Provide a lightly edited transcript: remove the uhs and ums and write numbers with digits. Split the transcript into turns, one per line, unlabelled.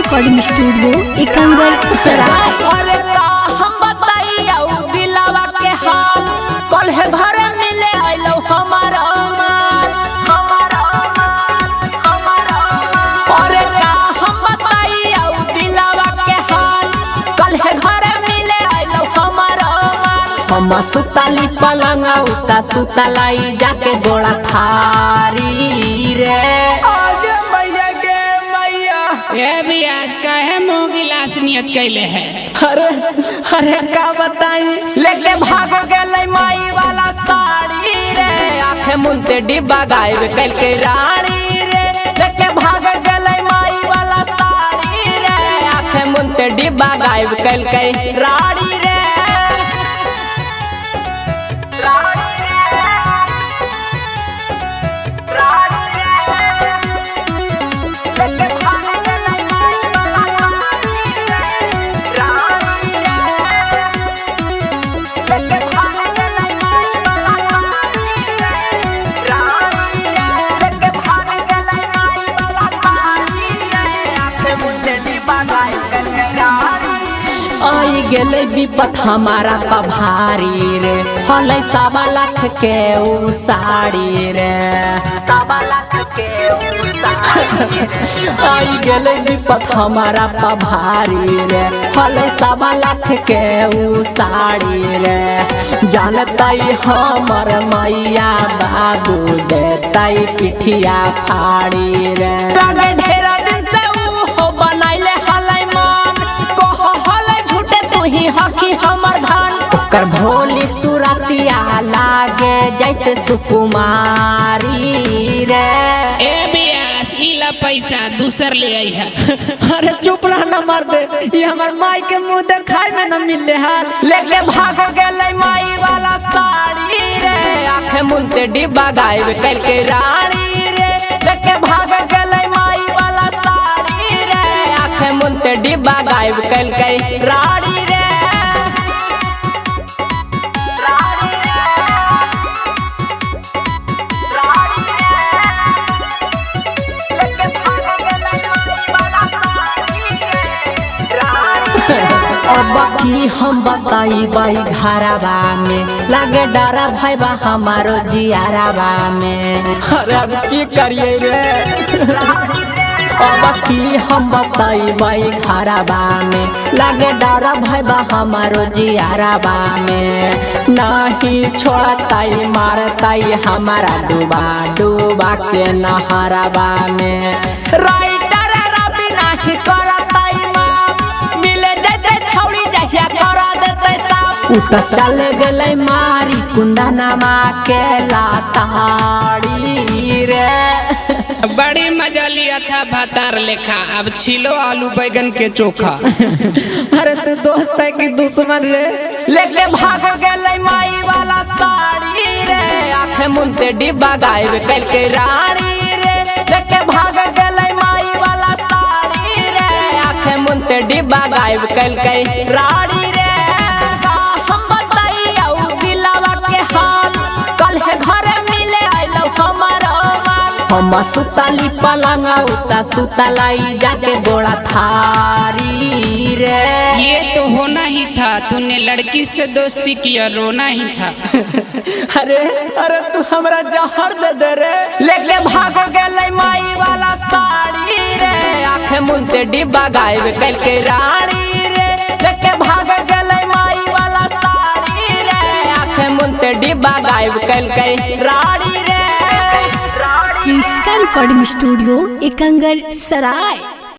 Recording studio Ekangar सराय।
अरे का हम बताइया दिलावा के हाल कल है घर मिले आइलो हमारा अरे का हम बताइया दिलावा के हाल कल है घर मिले आइलो हमारा हम सुताली पलंगा उता सुतलाई जाके गोड़ा थारी रे
ये भी आज का है मोह गिलास नियत कैले है।
अरे अरे का बताई लेके भाग गए माई वाला साड़ी रे आंखें मुनते डिब्बा गायब कल के रानी रे लेके भाग गए माई वाला साड़ी रे आंखें मुनते डिब्बा गायब कल के रानी रे आई गेले विपत हमारा पभारी रे हलै 1.25 लाख के उ साड़ी रे 1.25 लाख के उ साड़ी आई गेले विपत हमारा पभारी रे हलै 1.25 लाख के उ साड़ी रे जानतई हमर मैया बाबू देतई पिठिया फाड़ी रे ढेरा दिन से उ हो बनाइले हलै मन ही हकी हमर धान ओकर भोली सुरतिया लागे जैसे सुकुमारी रे
ए बियास इला पैसा दूसर ले आई है।
अरे चुप रह न मर दे ये हमर माई के मुंह देखाई में न मिले हाल लेके भाग गेलै माई वाला साड़ी रे आंखें मुनते डिब्बा गायब कल के रानी रे लेके भाग गेलै माई वाला साड़ी रे आंखें मुनते डिब्बा गायब कल के रानी रे अब की हम बताई बाई घरवा में लागे डरा भाई बा हमारो जियारवा में अरे अब की करिए रे अब की हम बताई बाई घरवा में लागे डरा भाई बा हमारो जियारवा में नहीं छोड़ताई मारताई हमारा डूबा डूबा के नहरवा में राइटर रवि नहीं करताई उता चल गले मारी कुंदनमा के लाताड़ी रे
बड़ी मजा लिया था भातार लेखा अब छिलो आलू बैगन के चोखा।
अरे तू दोस्त है कि दुश्मन रे लेके भाग गए माई वाला साड़ी रे आंखें मुनते डिब्बा गायब कल के रानी रे लेके भाग गए माई वाला साड़ी रे आंखें मुनते डिब्बा गायब कल के रानी रे हम सुताली पलंगा उता सुतलाई जाके गोड़ा थारी रे
ये तो होना ही था तूने लड़की से दोस्ती किया रोना ही था।
अरे अरे तू हमरा जहर दे दे रे लेके भाग गेलै माई वाला साड़ी रे आंखें मुनते डिब्बा गायब कल के रानी रे लेके भाग गेलै माई वाला साड़ी रे आंखें मुनते डिब्बा गायब कल के रानी रे
इसका रिकॉर्डिंग स्टूडियो एकंगर सराय।